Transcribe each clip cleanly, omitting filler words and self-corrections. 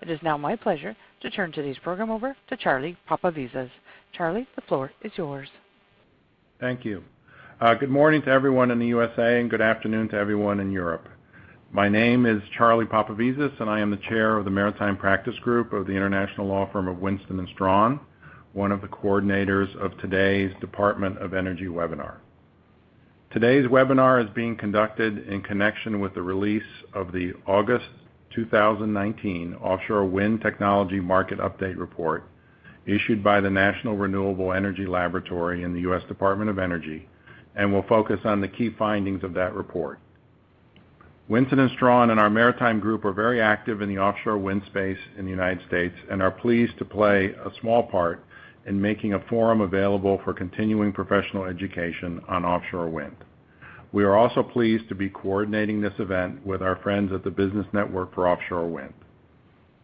It is now my pleasure to turn today's program over to Charlie Papavizas. Charlie, the floor is yours. Thank you. Good morning to everyone in the USA and good afternoon to everyone in Europe. My name is Charlie Papavizas, and I am the chair of the Maritime Practice Group of the international law firm of Winston Strawn, one of the coordinators of today's Department of Energy webinar. Today's webinar is being conducted in connection with the release of the August 2019 Offshore Wind Technology Market Update Report issued by the National Renewable Energy Laboratory in the U.S. Department of Energy, and will focus on the key findings of that report. Winston & Strawn and our maritime group are very active in the offshore wind space in the United States and are pleased to play a small part in making a forum available for continuing professional education on offshore wind. We are also pleased to be coordinating this event with our friends at the Business Network for Offshore Wind.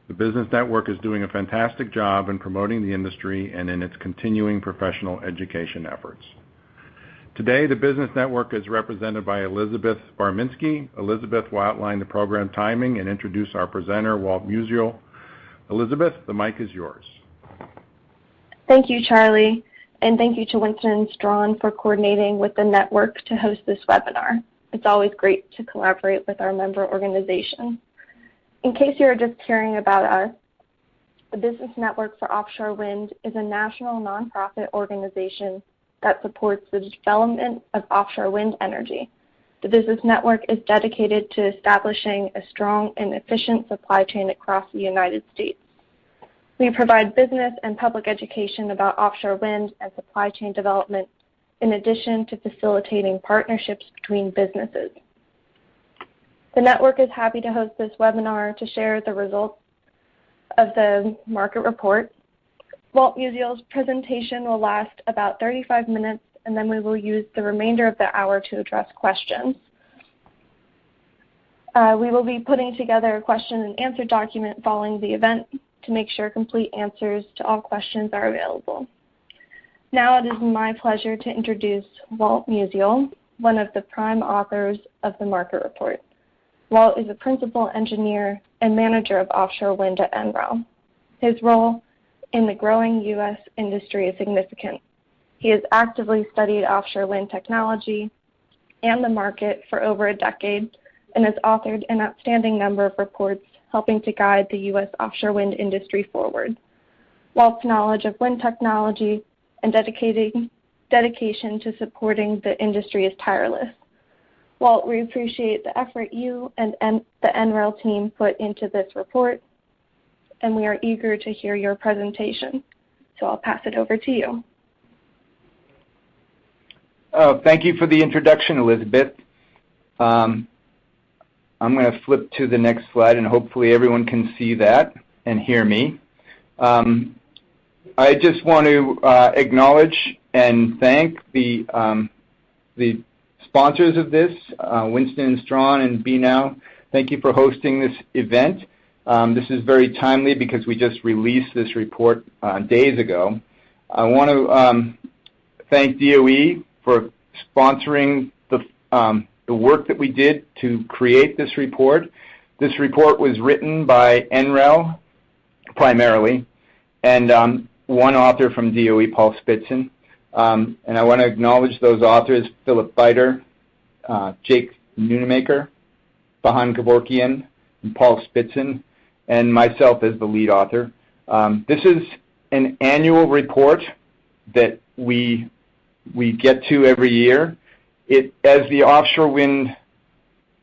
The Business Network is doing a fantastic job in promoting the industry and in its continuing professional education efforts. Today, the Business Network is represented by Elizabeth Barminski. Elizabeth will outline the program timing and introduce our presenter, Walt Musial. Elizabeth, the mic is yours. Thank you, Charlie, and thank you to Winston Strawn for coordinating with the network to host this webinar. It's always great to collaborate with our member organizations. In case you're just hearing about us, the Business Network for Offshore Wind is a national nonprofit organization that supports the development of offshore wind energy. The Business Network is dedicated to establishing a strong and efficient supply chain across the United States. We provide business and public education about offshore wind and supply chain development, in addition to facilitating partnerships between businesses. The network is happy to host this webinar to share the results of the market report. Walt Musial's presentation will last about 35 minutes, and then we will use the remainder of the hour to address questions. We will be putting together a question and answer document following the event to make sure complete answers to all questions are available. Now it is my pleasure to introduce Walt Musial, one of the prime authors of the market report. Walt is a principal engineer and manager of offshore wind at NREL. His role in the growing U.S. industry is significant. He has actively studied offshore wind technology and the market for over a decade and has authored an outstanding number of reports helping to guide the U.S. offshore wind industry forward. Walt's knowledge of wind technology and dedication to supporting the industry is tireless. Walt, we appreciate the effort you and the NREL team put into this report, and we are eager to hear your presentation. So I'll pass it over to you. Thank you for the introduction, Elizabeth. I'm going to flip to the next slide, and hopefully everyone can see that and hear me. I just want to acknowledge and thank the sponsors of this, Winston Strawn and BNOW. Thank you for hosting this event. This is very timely because we just released this report days ago. I want to thank DOE for sponsoring the work that we did to create this report. This report was written by NREL primarily, and one author from DOE, Paul Spitzen. And I want to acknowledge those authors, Philip Biter, Jake Nunemaker, Bahan Kevorkian, and Paul Spitzen, and myself as the lead author. This is an annual report that we get to every year. As the offshore wind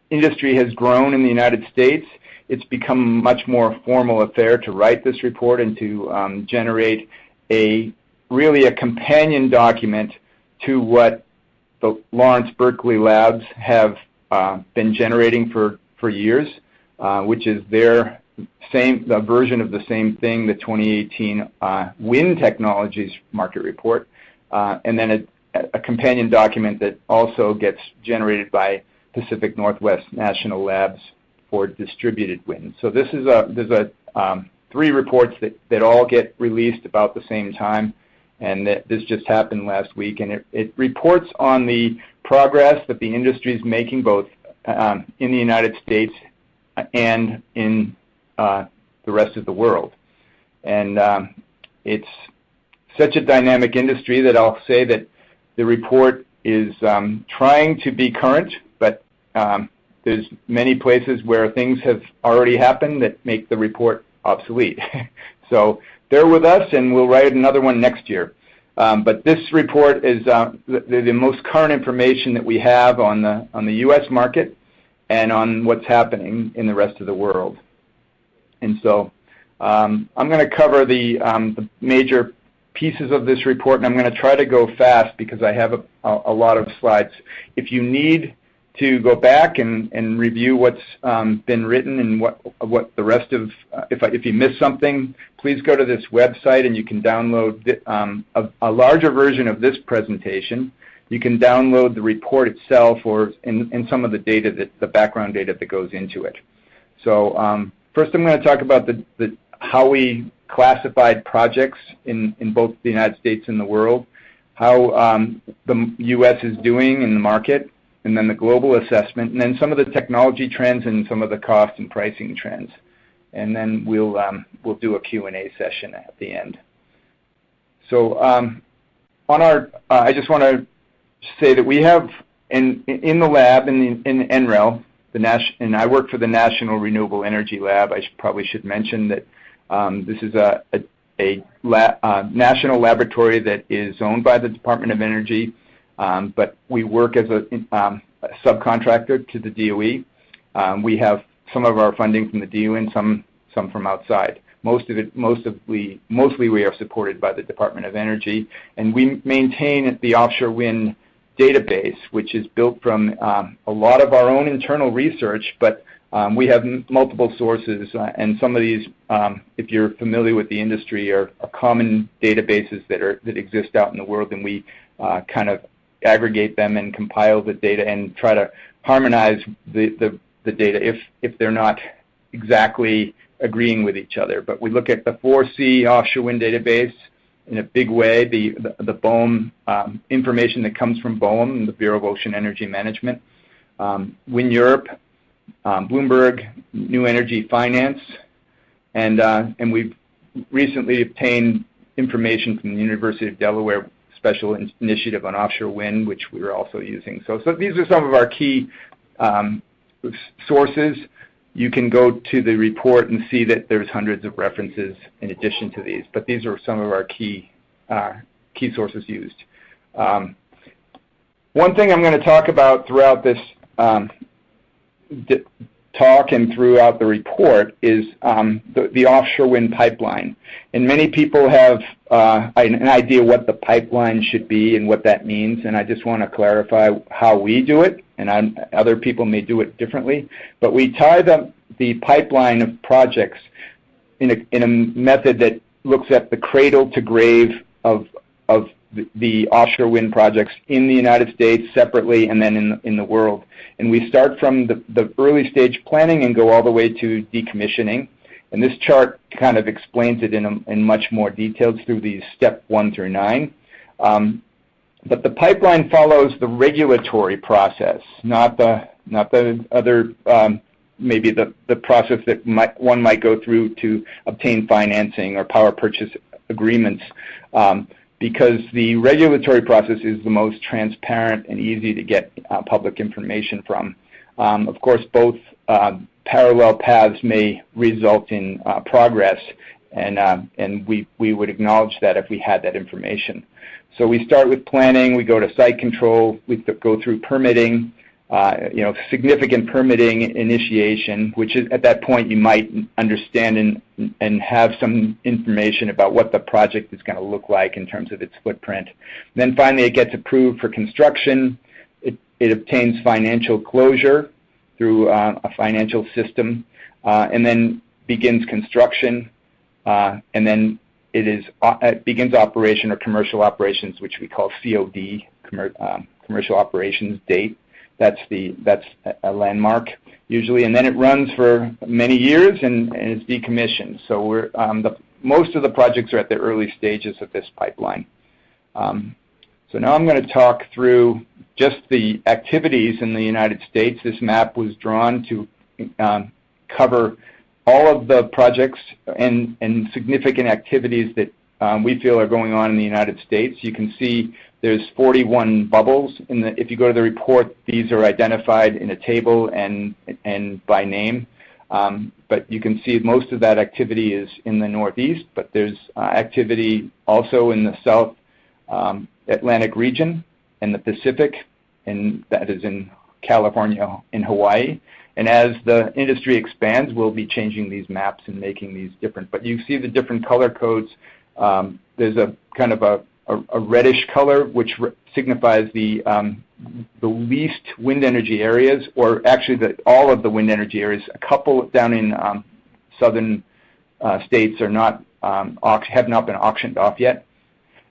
industry has grown in the United States, it's become a much more formal affair to write this report and to generate really a companion document to what the Lawrence Berkeley Labs have been generating for years, which is their the version of the same thing, the 2018 Wind Technologies Market Report, and then a companion document that also gets generated by Pacific Northwest National Labs for distributed wind. So there's three reports that all get released about the same time, and this just happened last week, and it reports on the progress that the industry is making both in the United States and in the rest of the world. And it's such a dynamic industry that I'll say that the report is trying to be current, but there's many places where things have already happened that make the report obsolete. So bear with us, and we'll write another one next year. But this report is the most current information that we have on the U.S. market and on what's happening in the rest of the world. And so I'm going to cover the major pieces of this report, and I'm going to try to go fast because I have a lot of slides. If you need to go back and review what's been written and what the rest of, if you missed something, please go to this website and you can download a larger version of this presentation. You can download the report itself or in some of the data, the background data that goes into it. So first I'm going to talk about how we classified projects in both the United States and the world, how the U.S. is doing in the market, and then the global assessment, and then some of the technology trends and some of the cost and pricing trends. And then we'll do a Q&A session at the end. So I just want to say that we have in the lab in NREL, and I work for the National Renewable Energy Lab. I probably should mention that this is a national laboratory that is owned by the Department of Energy, but we work as a subcontractor to the DOE. We have some of our funding from the DOE and some from outside. Mostly we are supported by the Department of Energy, and we maintain the Offshore Wind database, which is built from a lot of our own internal research, but we have multiple sources, and some of these, if you're familiar with the industry, are common databases that exist out in the world, and we kind of aggregate them and compile the data and try to harmonize the data if they're not exactly agreeing with each other. But we look at the 4C Offshore Wind database in a big way, the BOEM information that comes from BOEM, the Bureau of Ocean Energy Management, Wind Europe, Bloomberg, New Energy Finance, and we've recently obtained information from the University of Delaware Special Initiative on Offshore Wind, which we are also using. So these are some of our key sources. You can go to the report and see that there's hundreds of references in addition to these, but these are some of our key sources used. One thing I'm going to talk about throughout this talk and throughout the report is the offshore wind pipeline. And many people have an idea what the pipeline should be and what that means, and I just want to clarify how we do it, and other people may do it differently. But we tie the pipeline of projects in a method that looks at the cradle to grave of the offshore wind projects in the United States separately and then in the world. And we start from the early stage planning and go all the way to decommissioning. And this chart kind of explains it in much more detail through these step 1 through 9. But the pipeline follows the regulatory process, not the other maybe the process that one might go through to obtain financing or power purchase agreements. Because the regulatory process is the most transparent and easy to get public information from. Of course, both parallel paths may result in progress, and we would acknowledge that if we had that information. So we start with planning, we go to site control, we go through permitting, significant permitting initiation, which is at that point you might understand and have some information about what the project is going to look like in terms of its footprint. Then finally it gets approved for construction. It obtains financial closure through a financial system, and then begins construction, and then it begins operation or commercial operations, which we call COD, commercial operations date. That's a landmark usually, and then it runs for many years and is decommissioned. So most of the projects are at the early stages of this pipeline. So now I'm going to talk through just the activities in the United States. This map was drawn to cover all of the projects and significant activities that we feel are going on in the United States. You can see there's 41 bubbles. If you go to the report, these are identified in a table and by name. But you can see most of that activity is in the Northeast, but there's activity also in the South Atlantic region and the Pacific, and that is in California and Hawaii. And as the industry expands, we'll be changing these maps and making these different. But you see the different color codes. There's a kind of a reddish color, which signifies the least wind energy areas, or actually all of the wind energy areas. A couple down in southern states are have not been auctioned off yet.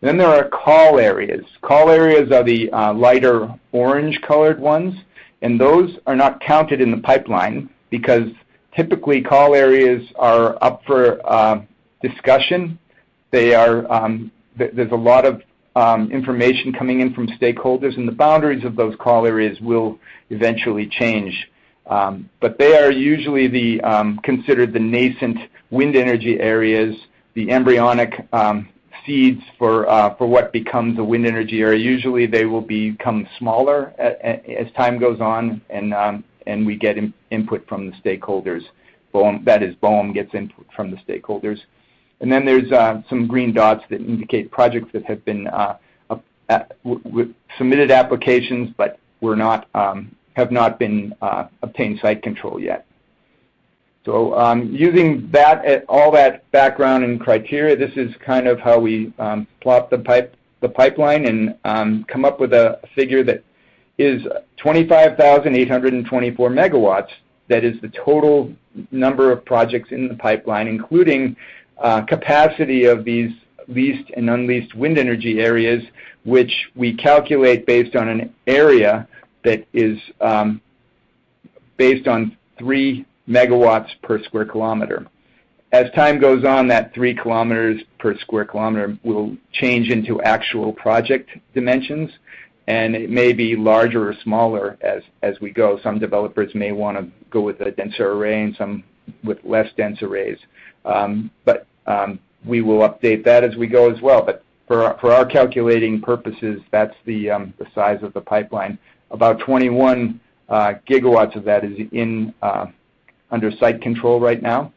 And then there are call areas. Call areas are the lighter orange-colored ones, and those are not counted in the pipeline because typically call areas are up for discussion. They are there's a lot of information coming in from stakeholders, and the boundaries of those call areas will eventually change. But they are usually considered the nascent wind energy areas, the embryonic seeds for what becomes a wind energy area. Usually they will become smaller as time goes on, and we get input from the stakeholders. BOEM gets input from the stakeholders. And then there's some green dots that indicate projects that have been submitted applications, but have not been obtained site control yet. So using all that background and criteria, this is kind of how we plot the pipeline and come up with a figure that is 25,824 megawatts. That is the total number of projects in the pipeline, including capacity of these leased and unleased wind energy areas, which we calculate based on an area that is based on 3 megawatts per square kilometer. As time goes on, that 3 kilometers per square kilometer will change into actual project dimensions, and it may be larger or smaller as we go. Some developers may want to go with a denser array and some with less dense arrays. But we will update that as we go as well. But for our calculating purposes, that's the size of the pipeline. About 21 gigawatts of that is in under site control right now.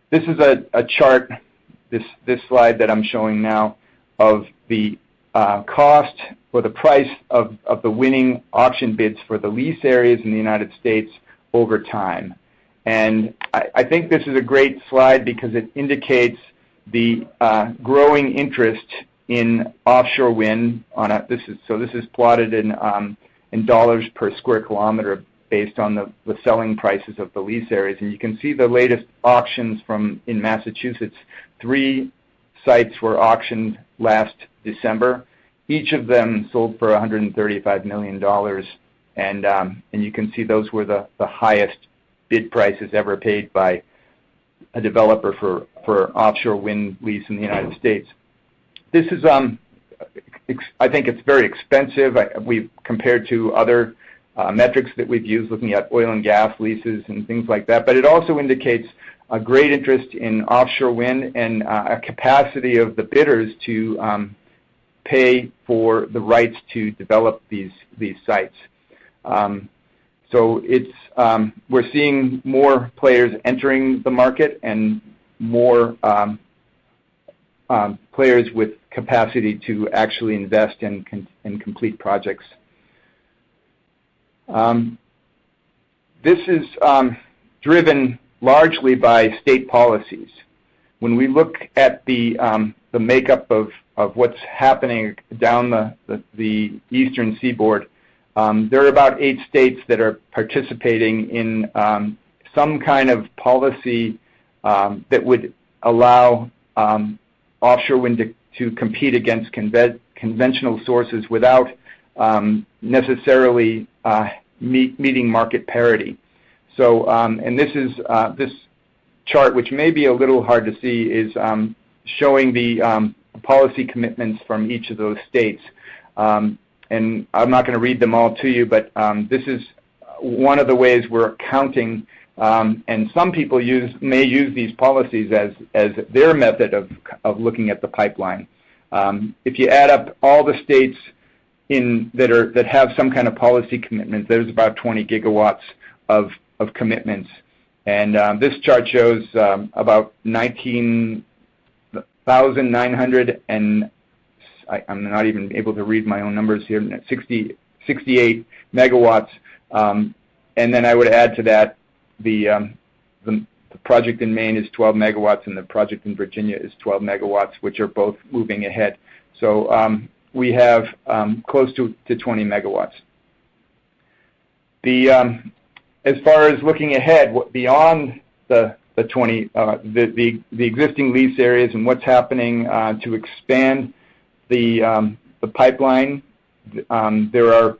This is a chart, this slide that I'm showing now, of the cost or the price of the winning auction bids for the lease areas in the United States over time. And I think this is a great slide because it indicates the growing interest in offshore wind. This is plotted in dollars per square kilometer based on the selling prices of the lease areas. And you can see the latest auctions in Massachusetts. 3 sites were auctioned last December. Each of them sold for $135 million. And you can see those were the highest bid prices ever paid by a developer for offshore wind lease in the United States. This is, I think it's very expensive. We've compared to other metrics that we've used looking at oil and gas leases and things like that, but it also indicates a great interest in offshore wind and a capacity of the bidders to pay for the rights to develop these sites. So we're seeing more players entering the market and more players with capacity to actually invest and complete projects. This is driven largely by state policies. When we look at the makeup of what's happening down the eastern seaboard, there are about 8 states that are participating in some kind of policy that would allow offshore wind to compete against conventional sources without necessarily meeting market parity. So, and this chart, which may be a little hard to see, is showing the policy commitments from each of those states. And I'm not going to read them all to you, but this is one of the ways we're accounting, and some people may use these policies as their method of looking at the pipeline. If you add up all the states that have some kind of policy commitment, there's about 20 gigawatts of commitments. And this chart shows about 19,900 and I'm not even able to read my own numbers here, 68 megawatts. And then I would add to that the project in Maine is 12 megawatts and the project in Virginia is 12 megawatts, which are both moving ahead. So we have close to 20 megawatts. As far as looking ahead, beyond the existing lease areas and what's happening to expand the pipeline, there are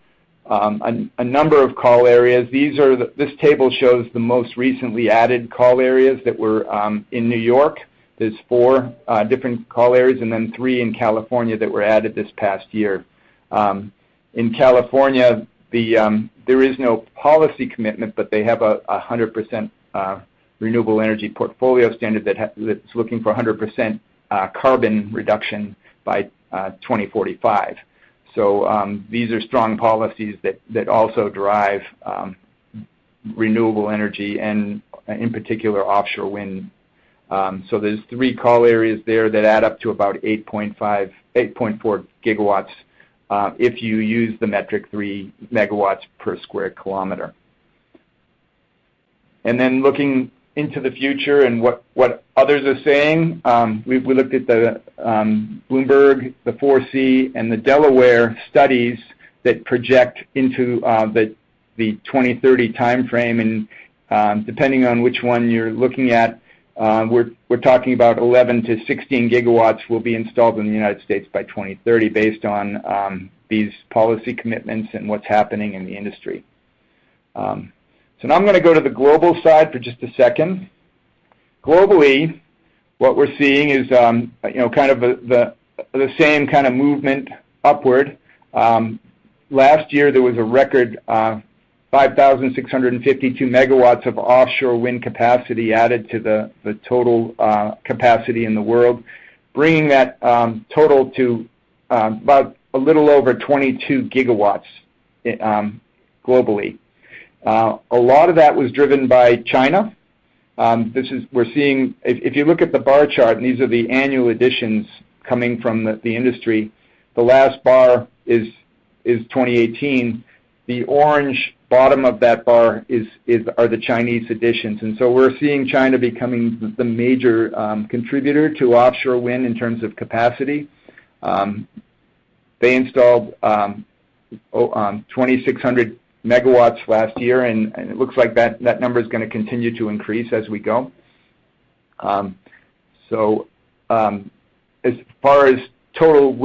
a number of call areas. This table shows the most recently added call areas that were in New York. There's 4 different call areas and then 3 in California that were added this past year. In California, there is no policy commitment, but they have a 100% renewable energy portfolio standard that's looking for 100% carbon reduction by 2045. So these are strong policies that also drive renewable energy and in particular offshore wind. So there's 3 call areas there that add up to about 8.4 gigawatts if you use the metric 3 megawatts per square kilometer. And then looking into the future and what others are saying, we looked at the Bloomberg, the 4C, and the Delaware studies that project into the 2030 timeframe, and depending on which one you're looking at, we're talking about 11 to 16 gigawatts will be installed in the United States by 2030 based on these policy commitments and what's happening in the industry. So now I'm going to go to the global side for just a second. Globally, what we're seeing is kind of the same kind of movement upward. Last year there was a record 5,652 megawatts of offshore wind capacity added to the total capacity in the world, bringing that total to about a little over 22 gigawatts globally. A lot of that was driven by China. We're seeing, if you look at the bar chart, and these are the annual additions coming from the industry, the last bar is 2018. The orange bottom of that bar are the Chinese additions, and so we're seeing China becoming the major contributor to offshore wind in terms of capacity. They installed 2,600 megawatts last year, and it looks like that number is going to continue to increase as we go. So as far as total,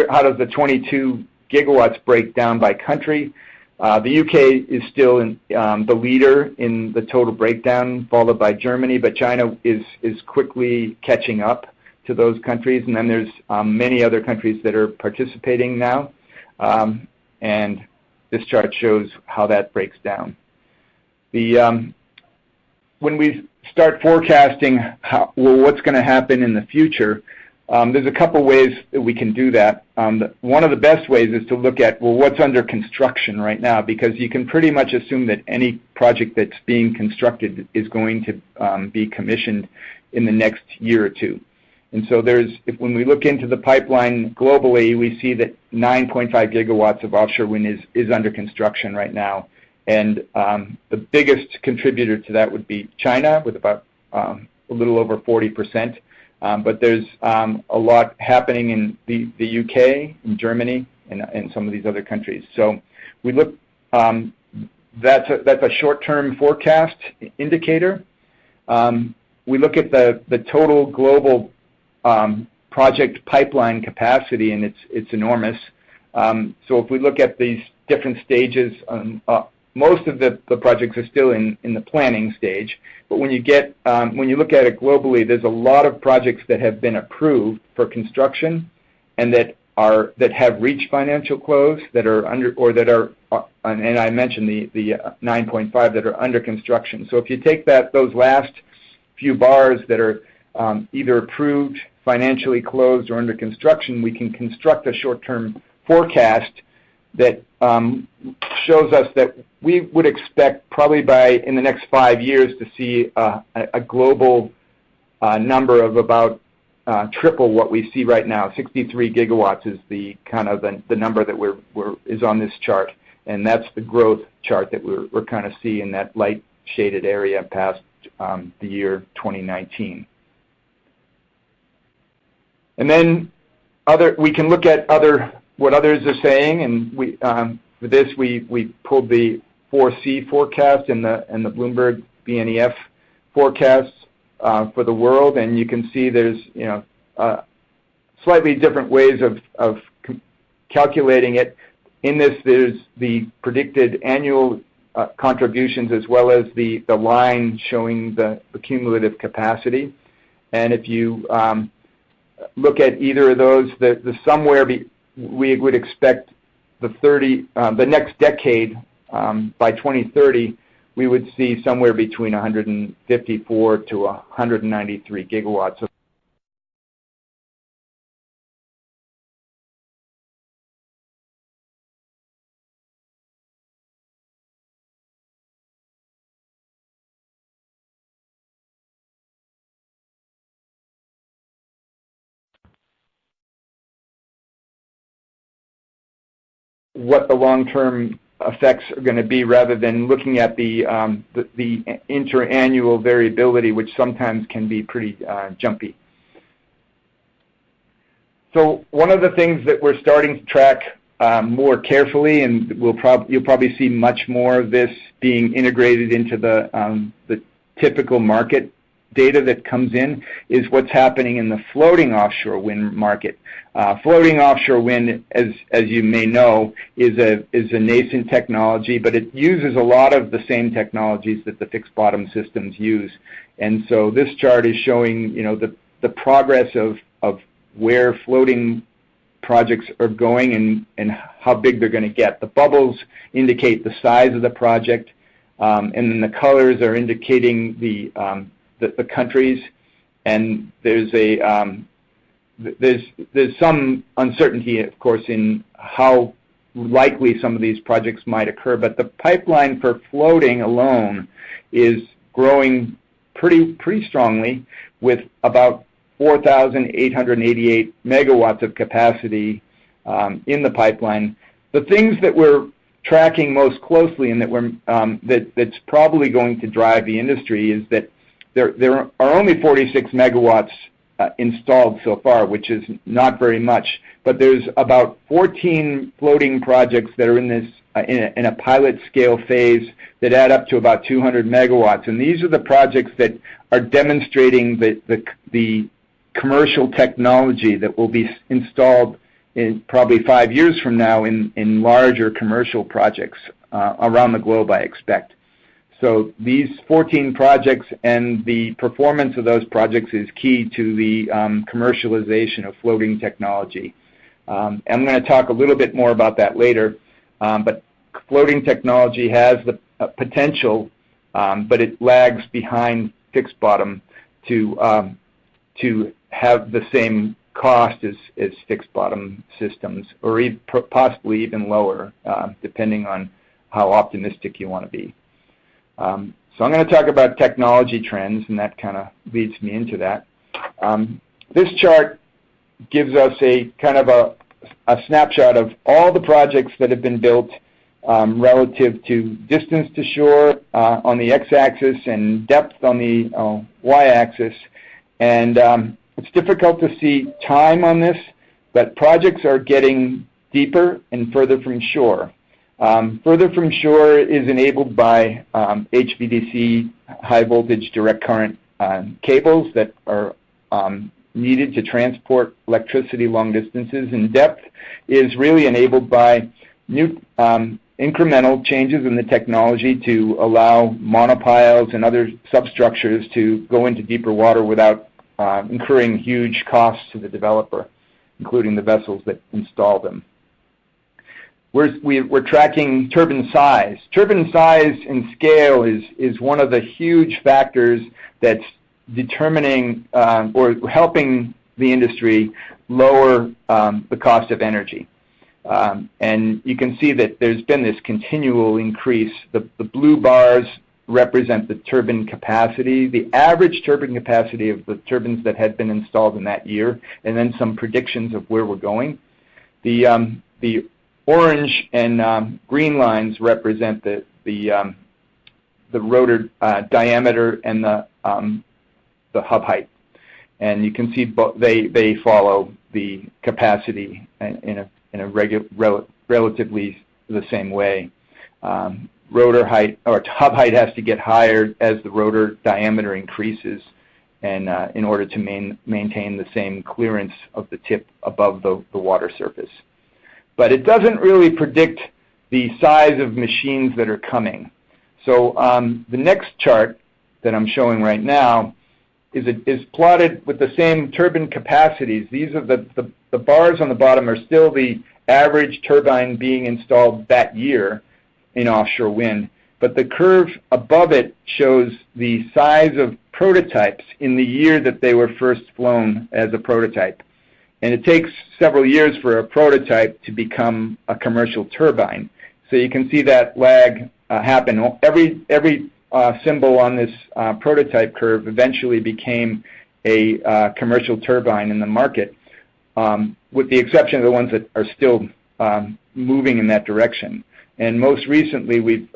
how does the 22 gigawatts break down by country? The UK is still the leader in the total breakdown, followed by Germany, but China is quickly catching up to those countries, and then there's many other countries that are participating now, and this chart shows how that breaks down. When we start forecasting what's going to happen in the future, there's a couple ways that we can do that. One of the best ways is to look at, what's under construction right now, because you can pretty much assume that any project that's being constructed is going to be commissioned in the next year or two. And so when we look into the pipeline globally, we see that 9.5 gigawatts of offshore wind is under construction right now. And the biggest contributor to that would be China with about a little over 40%. But there's a lot happening in the UK, in Germany, and some of these other countries. So we look, that's a short-term forecast indicator. We look at the total global project pipeline capacity, and it's enormous. So if we look at these different stages, most of the projects are still in the planning stage. But when you look at it globally, there's a lot of projects that have been approved for construction, and that have reached financial close, that are and I mentioned the 9.5 that are under construction. So if you take those last few bars that are either approved, financially closed, or under construction, we can construct a short-term forecast that shows us that we would expect probably in the next 5 years to see a global number of about triple what we see right now. 63 gigawatts is the kind of the number that is on this chart, and that's the growth chart that we're kind of seeing in that light shaded area past the year 2019. And then we can look at what others are saying, and for this we pulled the 4C forecast and the Bloomberg BNEF forecasts for the world, and you can see there's slightly different ways of calculating it. In this, there's the predicted annual contributions as well as the line showing the cumulative capacity. And if you look at either of those, we would expect the next decade, by 2030, we would see somewhere between 154 to 193 gigawatts of what the long-term effects are going to be, rather than looking at the interannual variability, which sometimes can be pretty jumpy. So one of the things that we're starting to track more carefully, and you'll probably see much more of this being integrated into the typical market data that comes in, is what's happening in the floating offshore wind market. Floating offshore wind, as you may know, is a nascent technology, but it uses a lot of the same technologies that the fixed bottom systems use. And so this chart is showing the progress of where floating projects are going and how big they're going to get. The bubbles indicate the size of the project, and then the colors are indicating the countries, and there's some uncertainty, of course, in how likely some of these projects might occur. But the pipeline for floating alone is growing pretty strongly, with about 4,888 megawatts of capacity in the pipeline. The things that we're tracking most closely and that's probably going to drive the industry is that there are only 46 megawatts installed so far, which is not very much. But there's about 14 floating projects that are in this in a pilot scale phase that add up to about 200 megawatts. And these are the projects that are demonstrating the commercial technology that will be installed in probably 5 years from now in larger commercial projects around the globe, I expect. So these 14 projects and the performance of those projects is key to the commercialization of floating technology. I'm going to talk a little bit more about that later, but floating technology has the potential, but it lags behind fixed bottom to have the same cost as fixed bottom systems, or possibly even lower, depending on how optimistic you want to be. So I'm going to talk about technology trends, and that kind of leads me into that. This chart gives us a kind of a snapshot of all the projects that have been built relative to distance to shore on the x-axis and depth on the y-axis. And it's difficult to see time on this, but projects are getting deeper and further from shore. Further from shore is enabled by HVDC, high voltage direct current cables that are needed to transport electricity long distances, and depth is really enabled by new incremental changes in the technology to allow monopiles and other substructures to go into deeper water without incurring huge costs to the developer, including the vessels that install them. we're tracking turbine size. Turbine size and scale is one of the huge factors that's determining or helping the industry lower the cost of energy. And you can see that there's been this continual increase. The blue bars represent the turbine capacity, the average turbine capacity of the turbines that had been installed in that year, and then some predictions of where we're going. The orange and green lines represent the rotor diameter and the hub height, and you can see they follow the capacity in a relatively the same way. Rotor height or hub height has to get higher as the rotor diameter increases, and in order to maintain the same clearance of the tip above the water surface. But it doesn't really predict the size of machines that are coming. So the next chart that I'm showing right now is plotted with the same turbine capacities. These are the bars on the bottom are still the average turbine being installed that year in offshore wind, but the curve above it shows the size of prototypes in the year that they were first flown as a prototype. And it takes several years for a prototype to become a commercial turbine. So you can see that lag happen. Every symbol on this prototype curve eventually became a commercial turbine in the market, with the exception of the ones that are still moving in that direction. And most recently, we've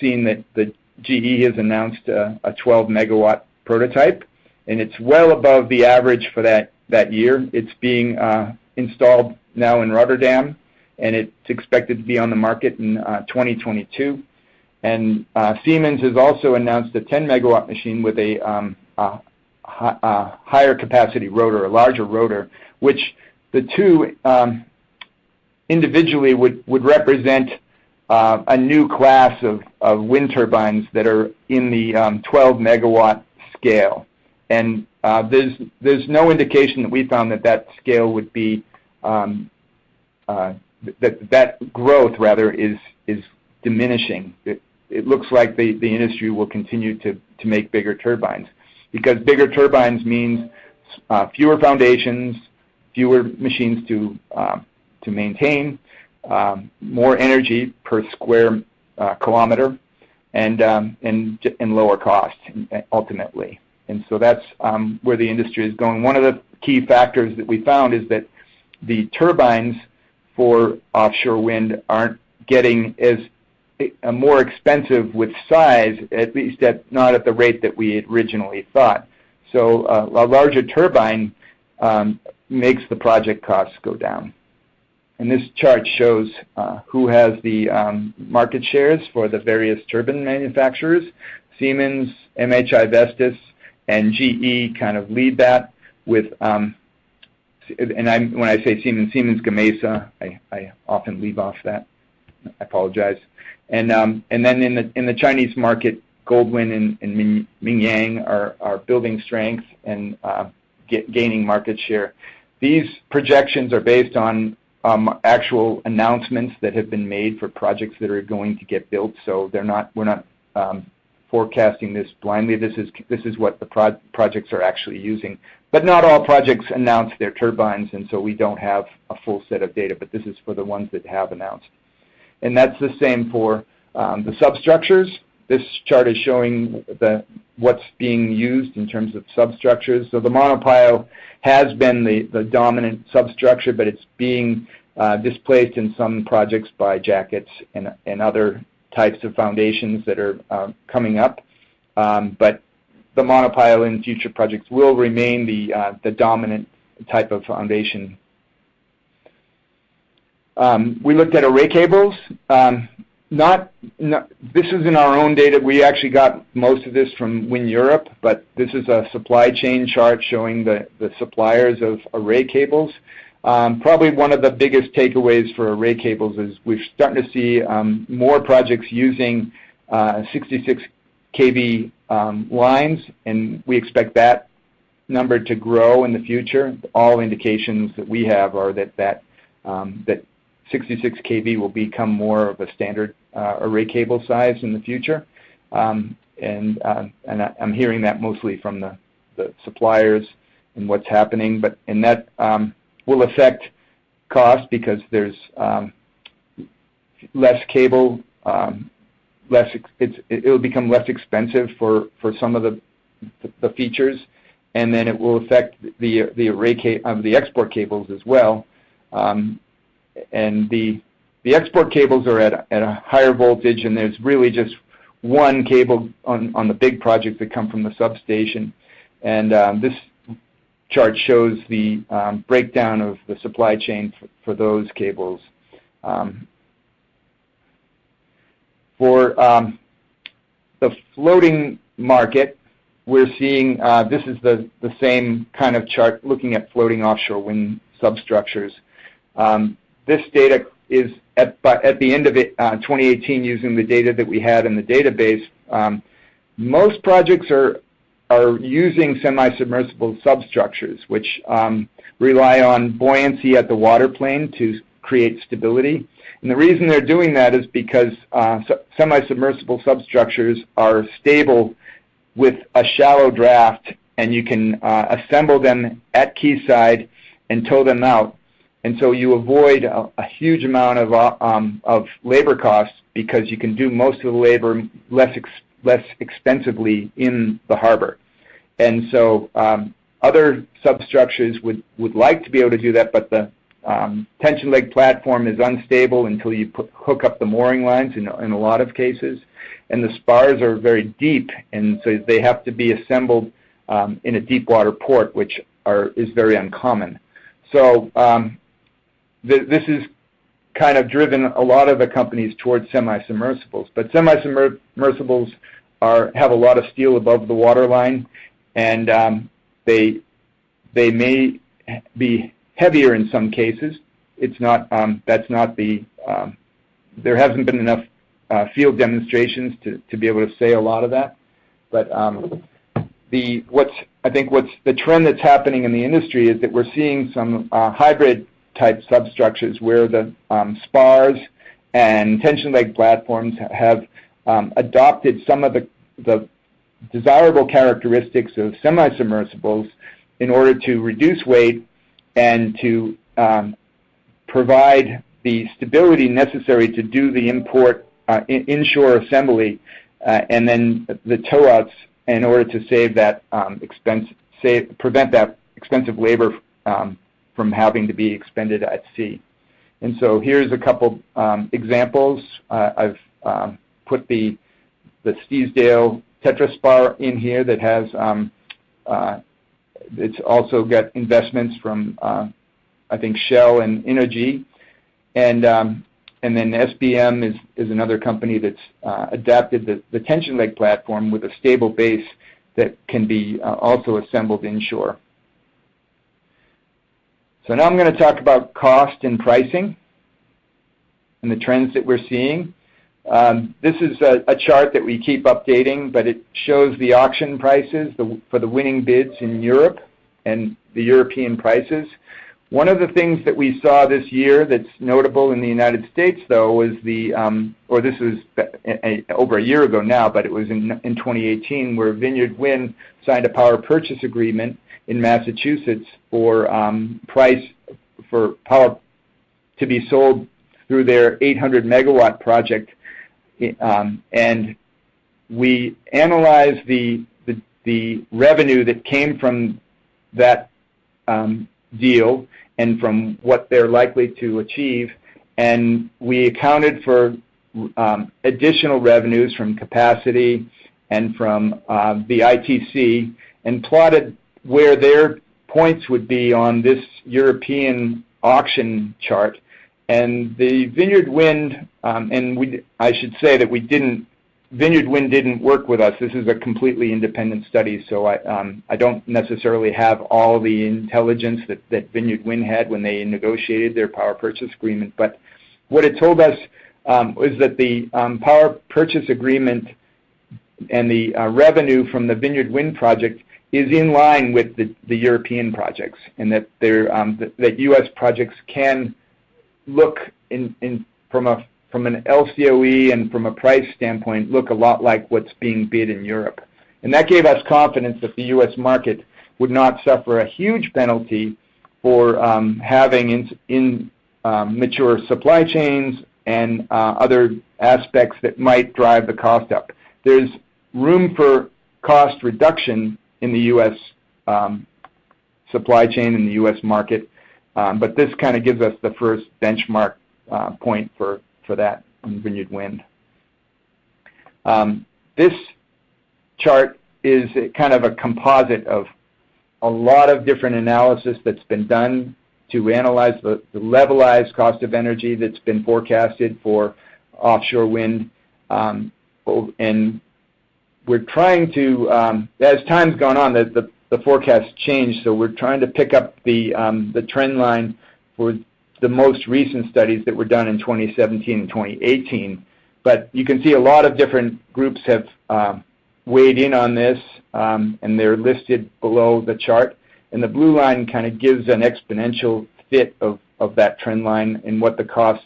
seen that the GE has announced a 12 megawatt prototype, and it's well above the average for that year. It's being installed now in Rotterdam, and it's expected to be on the market in 2022. And Siemens has also announced a 10 megawatt machine with a higher capacity rotor, a larger rotor, which the two individually would represent a new class of wind turbines that are in the 12 megawatt scale. And there's no indication that we found that scale would be, that growth rather is diminishing. It looks like the industry will continue to make bigger turbines, because bigger turbines means fewer foundations, fewer machines to maintain, more energy per square kilometer, and lower cost ultimately. And so that's where the industry is going. One of the key factors that we found is that the turbines for offshore wind aren't getting as more expensive with size, at least not at the rate that we had originally thought. So a larger turbine makes the project costs go down. And this chart shows who has the market shares for the various turbine manufacturers. Siemens, MHI Vestas, and GE kind of lead that with, and when I say Siemens Gamesa, I often leave off that. I apologize. And then in the Chinese market, Goldwind and Mingyang are building strength and gaining market share. These projections are based on actual announcements that have been made for projects that are going to get built. So we're not forecasting this blindly. This is what the projects are actually using. But not all projects announce their turbines, and so we don't have a full set of data. But this is for the ones that have announced. And that's the same for the substructures. This chart is showing what's being used in terms of substructures. So the monopile has been the dominant substructure, but it's being displaced in some projects by jackets and other types of foundations that are coming up. But the monopile in future projects will remain the dominant type of foundation. We looked at array cables. This is in our own data. We actually got most of this from Wind Europe, but this is a supply chain chart showing the suppliers of array cables. Probably one of the biggest takeaways for array cables is we're starting to see more projects using 66 kV lines, and we expect that number to grow in the future. All indications that we have are that 66 kV will become more of a standard array cable size in the future. And I'm hearing that mostly from the suppliers and what's happening, and that will affect cost because there's less cable, it'll become less expensive for some of the features, and then it will affect the export cables as well. And the export cables are at a higher voltage, and there's really just one cable on the big projects that come from the substation. And this chart shows the breakdown of the supply chain for those cables. For the floating market, we're seeing, this is the same kind of chart looking at floating offshore wind substructures. This data is at the end of 2018 using the data that we had in the database. Most projects are using semi-submersible substructures, which rely on buoyancy at the water plane to create stability. And the reason they're doing that is because semi-submersible substructures are stable with a shallow draft, and you can assemble them at quayside and tow them out. And so you avoid a huge amount of labor costs because you can do most of the labor less expensively in the harbor. And so other substructures would like to be able to do that, but the tension leg platform is unstable until you hook up the mooring lines in a lot of cases. And the spars are very deep, and so they have to be assembled in a deep water port, which is very uncommon. So this is kind of driven a lot of the companies towards semi-submersibles. But semi-submersibles have a lot of steel above the waterline, and they may be heavier in some cases. It's not. That's not the. There hasn't been enough field demonstrations to be able to say a lot of that. But what's the trend that's happening in the industry is that we're seeing some hybrid type substructures where the spars and tension leg platforms have adopted some of the desirable characteristics of semi-submersibles in order to reduce weight and to provide the stability necessary to do the inshore assembly and then the tow-outs in order to save that prevent that expensive labor from having to be expended at sea. And so here's a couple examples. I've put the Steesdale Tetraspar in here that has, it's also got investments from, I think, Shell and Innogy. And then SBM is another company that's adapted the tension leg platform with a stable base that can be also assembled inshore. So now I'm going to talk about cost and pricing and the trends that we're seeing. This is a chart that we keep updating, but it shows the auction prices for the winning bids in Europe and the European prices. One of the things that we saw this year that's notable in the United States, though, was or this was over a year ago now, but it was in 2018, where Vineyard Wind signed a power purchase agreement in Massachusetts for price for power to be sold through their 800 megawatt project, and we analyzed the revenue that came from that deal and from what they're likely to achieve, and we accounted for additional revenues from capacity and from the ITC and plotted where their points would be on this European auction chart. And the Vineyard Wind, I should say that Vineyard Wind didn't work with us. This is a completely independent study, so I don't necessarily have all the intelligence that Vineyard Wind had when they negotiated their power purchase agreement. But what it told us was that the power purchase agreement and the revenue from the Vineyard Wind project is in line with the European projects, and that that U.S. projects can look from an LCOE and from a price standpoint, look a lot like what's being bid in Europe. And that gave us confidence that the U.S. market would not suffer a huge penalty for having mature supply chains and other aspects that might drive the cost up. There's room for cost reduction in the U.S. Supply chain in the U.S. market, but this kind of gives us the first benchmark point for that in Vineyard Wind. This chart is kind of a composite of a lot of different analysis that's been done to analyze the levelized cost of energy that's been forecasted for offshore wind. And we're trying to, as time's gone on, the forecasts change, so we're trying to pick up the trend line for the most recent studies that were done in 2017 and 2018. But you can see a lot of different groups have weighed in on this, and they're listed below the chart. And the blue line kind of gives an exponential fit of that trend line and what the costs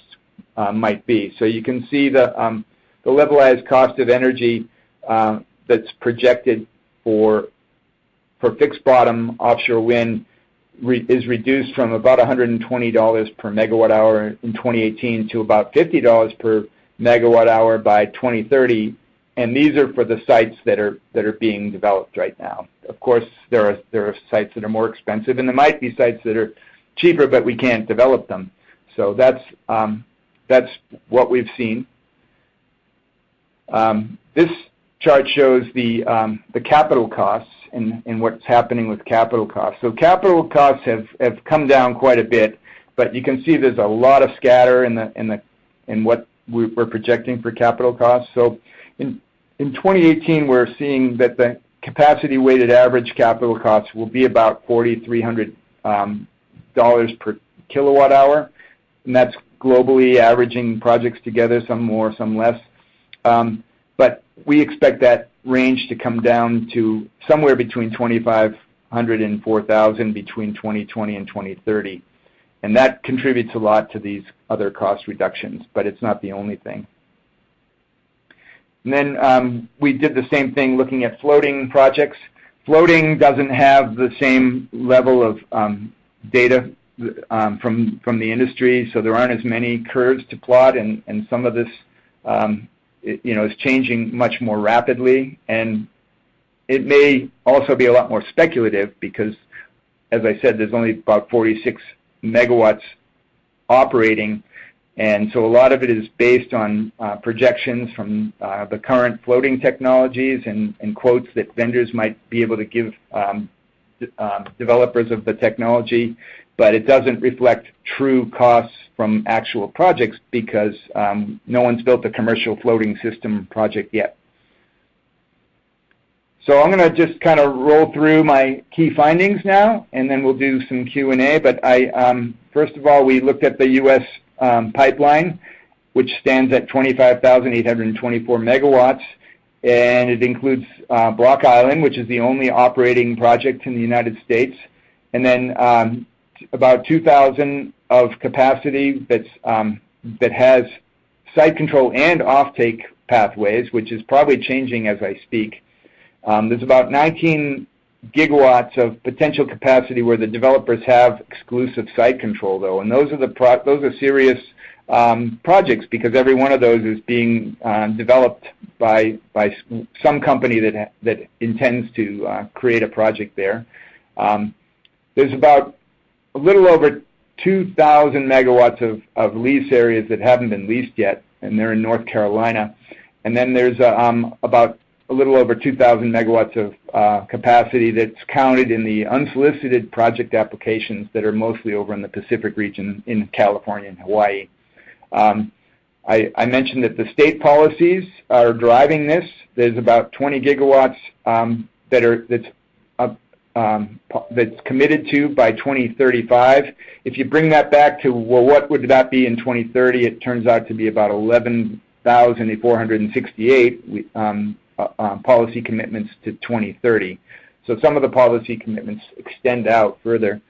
might be. So you can see the levelized cost of energy that's projected for fixed bottom offshore wind is reduced from about $120 per megawatt hour in 2018 to about $50 per megawatt hour by 2030. And these are for the sites that are being developed right now. Of course, there are sites that are more expensive, and there might be sites that are cheaper, but we can't develop them. So that's what we've seen. This chart shows the capital costs and what's happening with capital costs. So capital costs have come down quite a bit, but you can see there's a lot of scatter in what we're projecting for capital costs. So in 2018, we're seeing that the capacity weighted average capital costs will be about $4,300 per kilowatt hour, and that's globally averaging projects together, some more, some less. But we expect that range to come down to somewhere between $2,500 and $4,000 between 2020 and 2030. And that contributes a lot to these other cost reductions, but it's not the only thing. And then we did the same thing looking at floating projects. Floating doesn't have the same level of data from the industry, so there aren't as many curves to plot, and some of this is changing much more rapidly, and it may also be a lot more speculative because, as I said, there's only about 46 megawatts operating, and so a lot of it is based on projections from the current floating technologies and quotes that vendors might be able to give developers of the technology, but it doesn't reflect true costs from actual projects because no one's built a commercial floating system project yet. So I'm going to just kind of roll through my key findings now, and then we'll do some Q&A. But first of all, we looked at the U.S. pipeline, which stands at 25,824 megawatts, and it includes Block Island, which is the only operating project in the United States, and then about 2,000 of capacity that has site control and offtake pathways, which is probably changing as I speak. There's about 19 gigawatts of potential capacity where the developers have exclusive site control, though, and those are serious projects because every one of those is being developed by some company that intends to create a project there. There's about a little over 2,000 megawatts of lease areas that haven't been leased yet, and they're in North Carolina. And then there's about a little over 2,000 megawatts of capacity that's counted in the unsolicited project applications that are mostly over in the Pacific region in California and Hawaii. I mentioned that the state policies are driving this. There's about 20 gigawatts that's committed to by 2035. If you bring that back to, well, what would that be in 2030? It turns out to be about 11,468 policy commitments to 2030. So some of the policy commitments extend out further.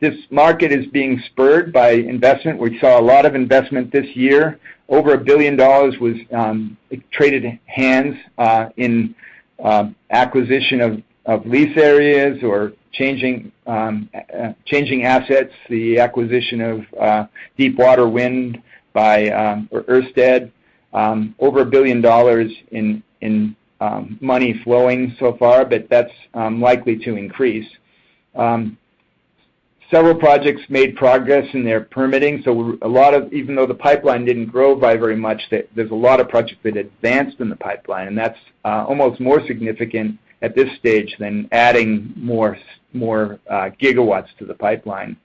This market is being spurred by investment. We saw a lot of investment this year. Over $1 billion was traded hands in acquisition of lease areas or changing assets, the acquisition of deep-water wind by Ørsted. Over $1 billion in money flowing so far, but that's likely to increase. Several projects made progress in their permitting, so even though the pipeline didn't grow by very much, there's a lot of projects that advanced in the pipeline, and that's almost more significant at this stage than adding more gigawatts to the pipeline.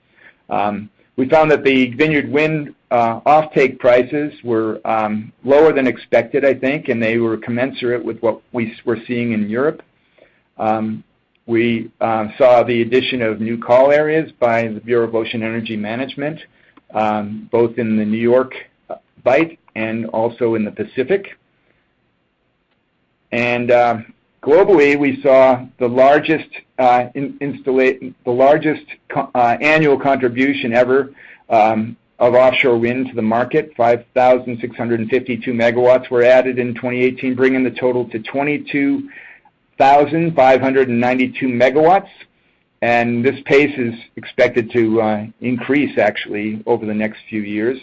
We found that the Vineyard Wind offtake prices were lower than expected, I think, and they were commensurate with what we were seeing in Europe. We saw the addition of new call areas by the Bureau of Ocean Energy Management, both in the New York Bight and also in the Pacific. And globally, we saw the largest annual contribution ever of offshore wind to the market. 5,652 megawatts were added in 2018, bringing the total to 22,592 megawatts. And this pace is expected to increase, actually, over the next few years.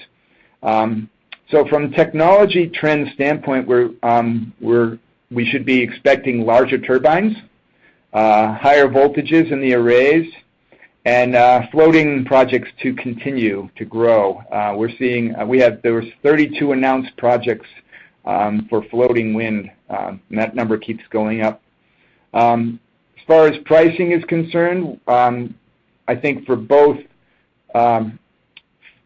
So from technology trend standpoint, we should be expecting larger turbines, higher voltages in the arrays, and floating projects to continue to grow. We're seeing there was 32 announced projects for floating wind, and that number keeps going up. As far as pricing is concerned, I think for both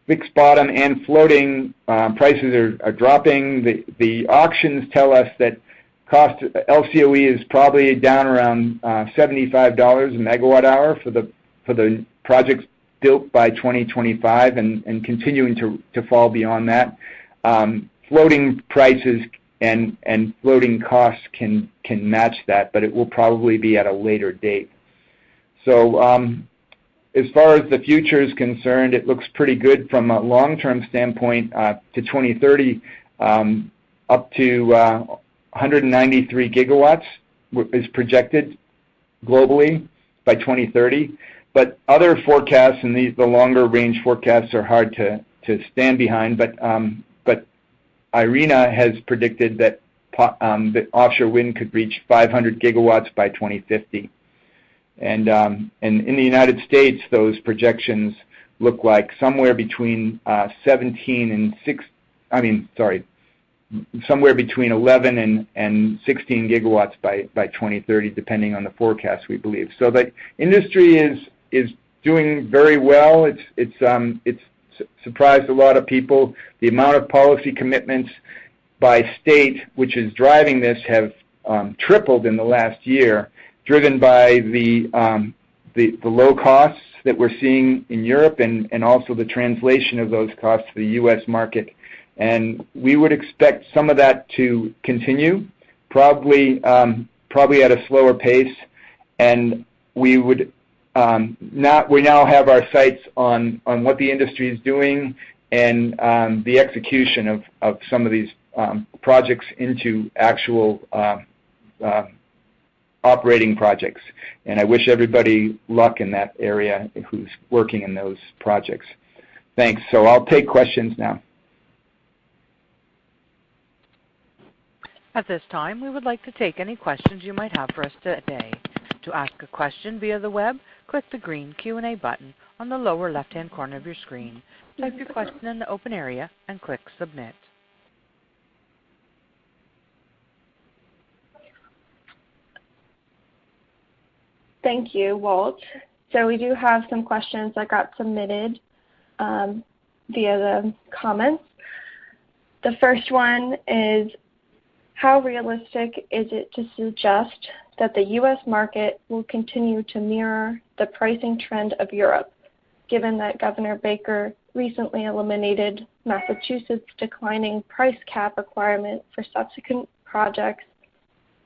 fixed bottom and floating, prices are dropping. The auctions tell us that cost LCOE is probably down around $75 a megawatt hour for the projects built by 2025 and continuing to fall beyond that. Floating prices and floating costs can match that, but it will probably be at a later date. So as far as the future is concerned, it looks pretty good from a long-term standpoint to 2030, up to 193 gigawatts is projected globally by 2030. But other forecasts, and the longer range forecasts are hard to stand behind, but IRENA has predicted that offshore wind could reach 500 gigawatts by 2050. And in the United States, those projections look like somewhere between 11 and 16 gigawatts by 2030, depending on the forecast, we believe. So the industry is doing very well. It's surprised a lot of people. The amount of policy commitments by state, which is driving this, have tripled in the last year, driven by the low costs that we're seeing in Europe and also the translation of those costs to the U.S. market. And we would expect some of that to continue, probably at a slower pace. And we would we now have our sights on what the industry is doing and the execution of some of these projects into actual operating projects. And I wish everybody luck in that area who's working in those projects. Thanks. So I'll take questions now. At this time, we would like to take any questions you might have for us today. To ask a question via the web, click the green Q&A button on the lower left-hand corner of your screen. Type your question in the open area and click Submit. Thank you, Walt. So we do have some questions that got submitted via the comments. The first one is, how realistic is it to suggest that the U.S. market will continue to mirror the pricing trend of Europe, given that Governor Baker recently eliminated Massachusetts' declining price cap requirement for subsequent projects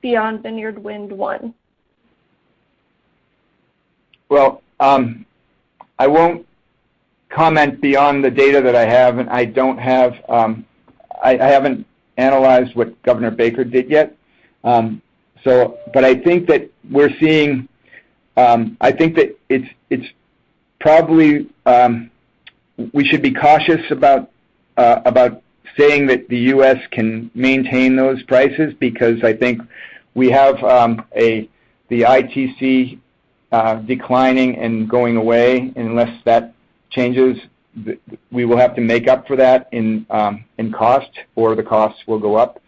beyond Vineyard Wind 1? Well, I I won't comment beyond the data that I have, and I don't have. I haven't analyzed what Governor Baker did yet. But I think that we're seeing. I think that it's probably we should be cautious about saying that the U.S. can maintain those prices, because I think we have the ITC declining and going away, and unless that changes, we will have to make up for that in cost, or the costs will go up.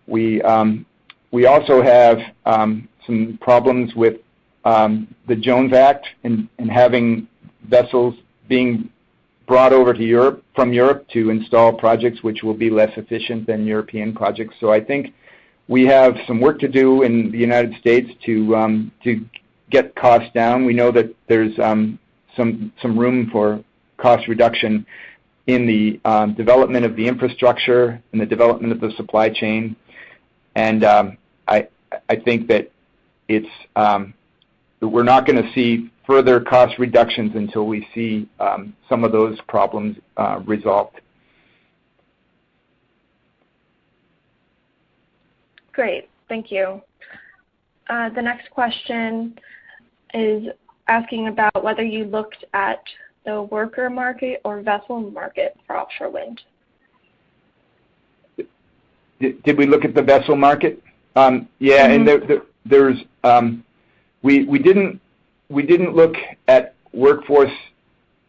We also have some problems with the Jones Act and having vessels being brought over to Europe from Europe to install projects which will be less efficient than European projects. So I think we have some work to do in the United States to get costs down. We know that there's some room for cost reduction in the development of the infrastructure and the development of the supply chain, and I think that we're not going to see further cost reductions until we see some of those problems resolved. Great, thank you. The next question is asking about whether you looked at the worker market or vessel market for offshore wind. Did we look at the vessel market? Yeah, and there's we didn't look at workforce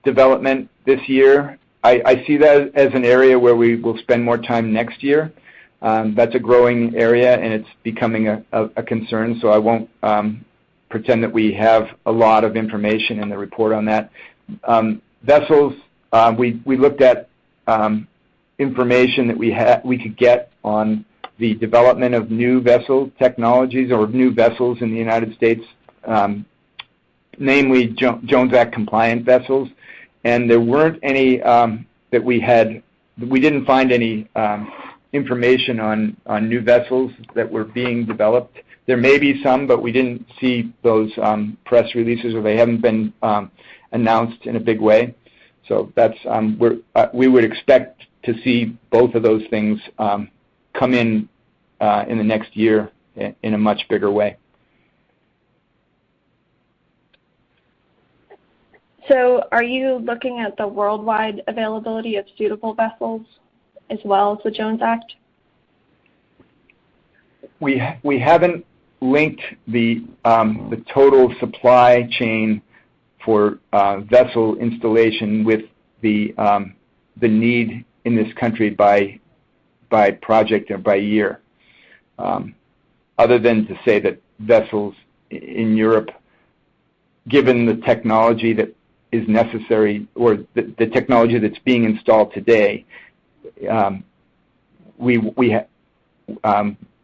development this year. I see that as an area where we will spend more time next year. That's a growing area, and it's becoming a concern, so I won't pretend that we have a lot of information in the report on that. Vessels, we looked at information that we could get on the development of new vessel technologies or new vessels in the United States, namely Jones Act compliant vessels, and there weren't any that we didn't find any information on new vessels that were being developed. There may be some, but we didn't see those press releases, or they haven't been announced in a big way. So that's we would expect to see both of those things come in the next year in a much bigger way. So are you looking at the worldwide availability of suitable vessels as well as the Jones Act? We haven't linked the total supply chain for vessel installation with the need in this country by project or by year, other than to say that vessels in Europe, given the technology that is necessary, or the technology that's being installed today,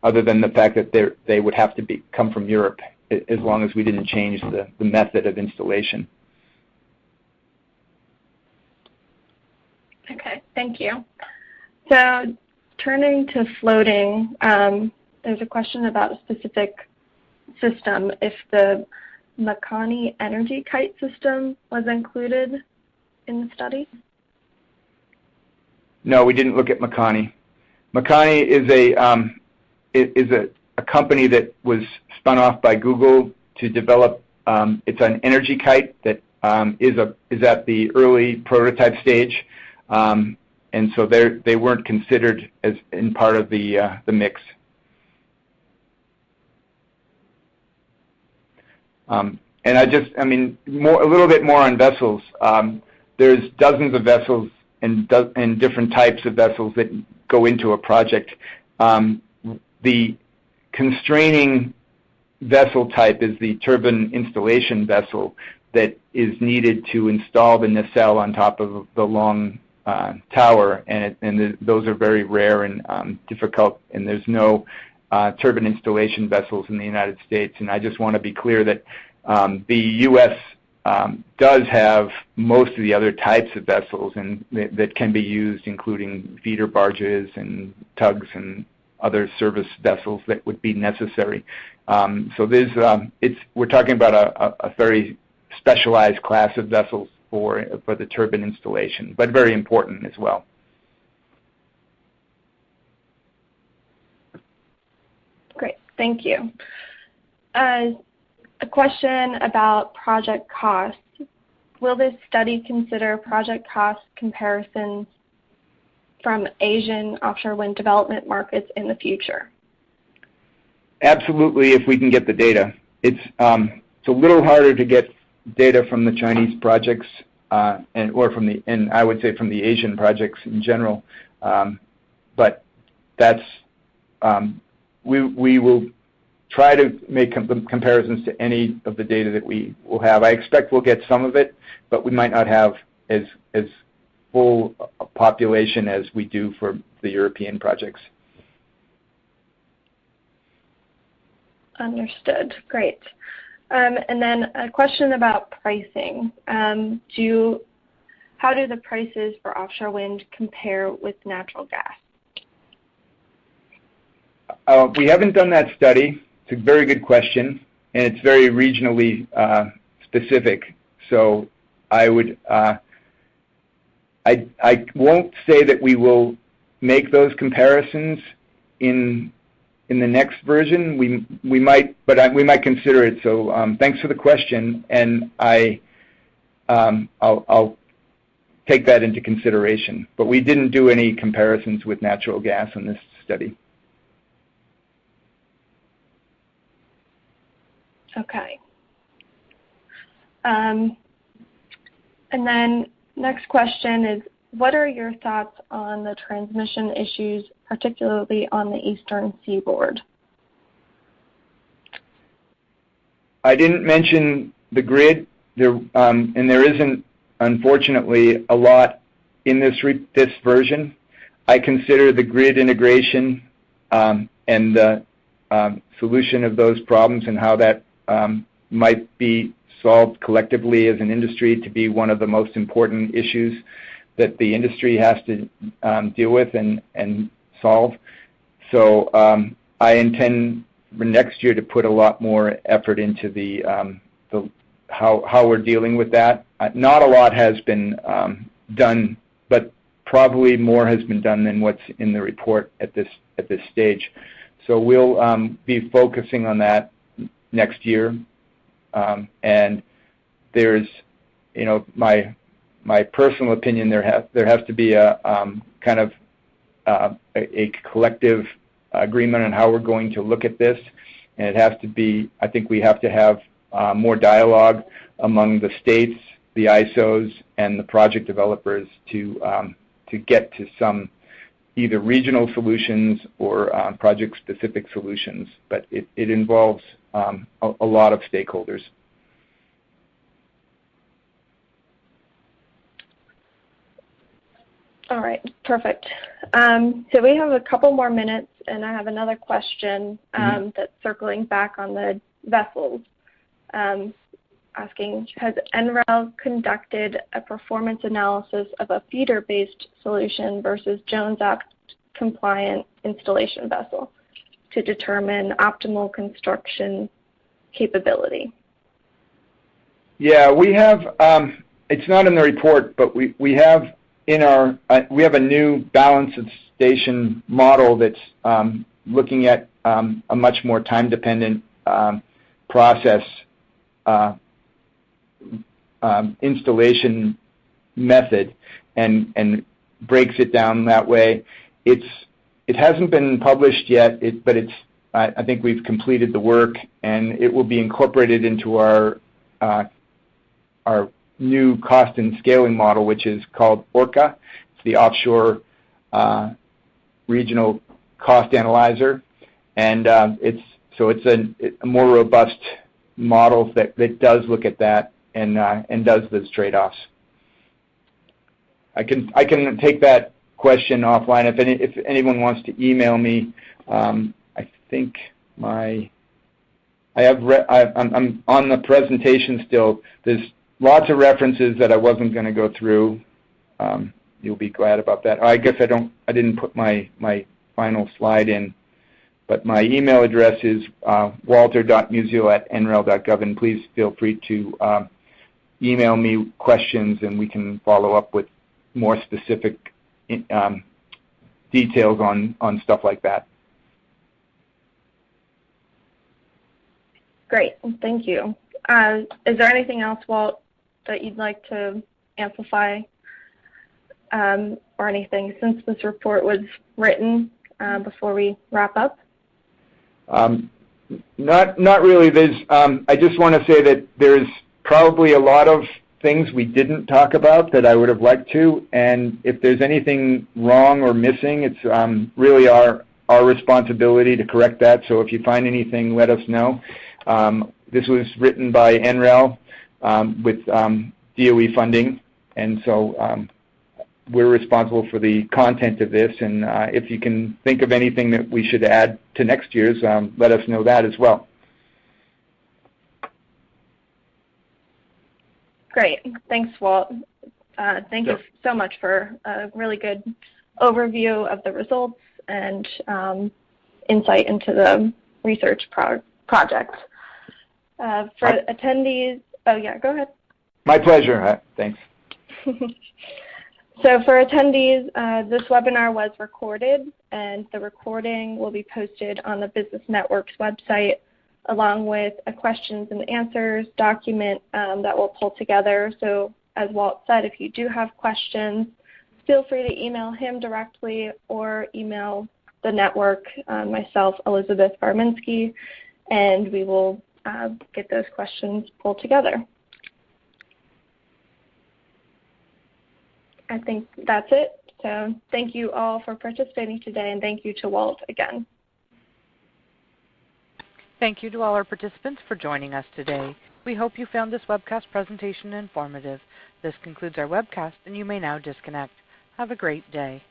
other than the fact that they would have to come from Europe, as long as we didn't change the method of installation. Okay, thank you. So turning to floating, there's a question about a specific system. If the Makani energy kite system was included in the study? No, we didn't look at Makani. Makani is a company that was spun off by Google to develop. It's an energy kite that is at the early prototype stage, and so they weren't considered as in part of the mix. And a little bit more on vessels. There's dozens of vessels and different types of vessels that go into a project. The constraining vessel type is the turbine installation vessel that is needed to install the nacelle on top of the long tower, and those are very rare and difficult, and there's no turbine installation vessels in the United States. And I just want to be clear that the U.S. Does have most of the other types of vessels and that can be used, including feeder barges and tugs and other service vessels that would be necessary. So we're talking about a very specialized class of vessels for the turbine installation, but very important as well. Great, thank you. A question about project costs. Will this study consider project cost comparisons from Asian offshore wind development markets in the future? Absolutely, if we can get the data. It's a little harder to get data from the Chinese projects and I would say from the Asian projects in general. But that's we will try to make comparisons to any of the data that we will have. I expect we'll get some of it, but we might not have as full a population as we do for the European projects. Understood. Great. And then a question about pricing. How do the prices for offshore wind compare with natural gas? We haven't done that study. It's a very good question, and it's very regionally specific. So I would, I won't say that we will make those comparisons in the next version. We might, but we might consider it. So thanks for the question, and I'll take that into consideration. But we didn't do any comparisons with natural gas in this study. Okay. And then next question is, what are your thoughts on the transmission issues, particularly on the eastern seaboard? I didn't mention the grid, and there isn't, unfortunately, a lot in this version. I consider the grid integration and the solution of those problems and how that might be solved collectively as an industry to be one of the most important issues that the industry has to deal with and solve. So I intend for next year to put a lot more effort into the how we're dealing with that. Not a lot has been done, but probably more has been done than what's in the report at this stage. So we'll be focusing on that next year, and there's, you know, my personal opinion, there has to be a kind of a collective agreement on how we're going to look at this, and it has to be, I think we have to have more dialogue among the states, the ISOs, and the project developers to get to some either regional solutions or project-specific solutions, but it involves a lot of stakeholders. All right, perfect. So we have a couple more minutes, and I have another question that's circling back on the vessels, asking, has NREL conducted a performance analysis of a feeder-based solution versus Jones Act compliant installation vessel to determine optimal construction capability? Yeah, we have, it's not in the report, but we have in our, we have a new balance of station model that's looking at a much more time-dependent process installation method and breaks it down that way. It hasn't been published yet, but I think we've completed the work, and it will be incorporated into our new cost and scaling model, which is called ORCA. It's the Offshore Regional Cost Analyzer, and it's a more robust model that does look at that and does those trade-offs. I can take that question offline if anyone wants to email me. I think I'm on the presentation still. There's lots of references that I wasn't going to go through. You'll be glad about that. I guess I didn't put my final slide in, but my email address is walter.musial@nrel.gov, and please feel free to email me questions and we can follow up with more specific details on stuff like that. Great, thank you. Is there anything else, Walt, that you'd like to amplify or anything since this report was written before we wrap up? Not really. I just want to say that there's probably a lot of things we didn't talk about that I would have liked to, and if there's anything wrong or missing, it's really our responsibility to correct that. So if you find anything, let us know. This was written by NREL with DOE funding, and so we're responsible for the content of this, and if you can think of anything that we should add to next year's, let us know that as well. Great. Thanks, Walt. Thank you so much for a really good overview of the results and insight into the research project. For attendees, oh yeah, go ahead. My pleasure. Thanks. So for attendees, this webinar was recorded, and the recording will be posted on the Business Network's website, along with a questions and answers document that we'll pull together. So as Walt said, if you do have questions, feel free to email him directly or email the network, myself, Elizabeth Barminski, and we will get those questions pulled together. I think that's it. So thank you all for participating today, and thank you to Walt again. Thank you to all our participants for joining us today. We hope you found this webcast presentation informative. This concludes our webcast, and you may now disconnect. Have a great day.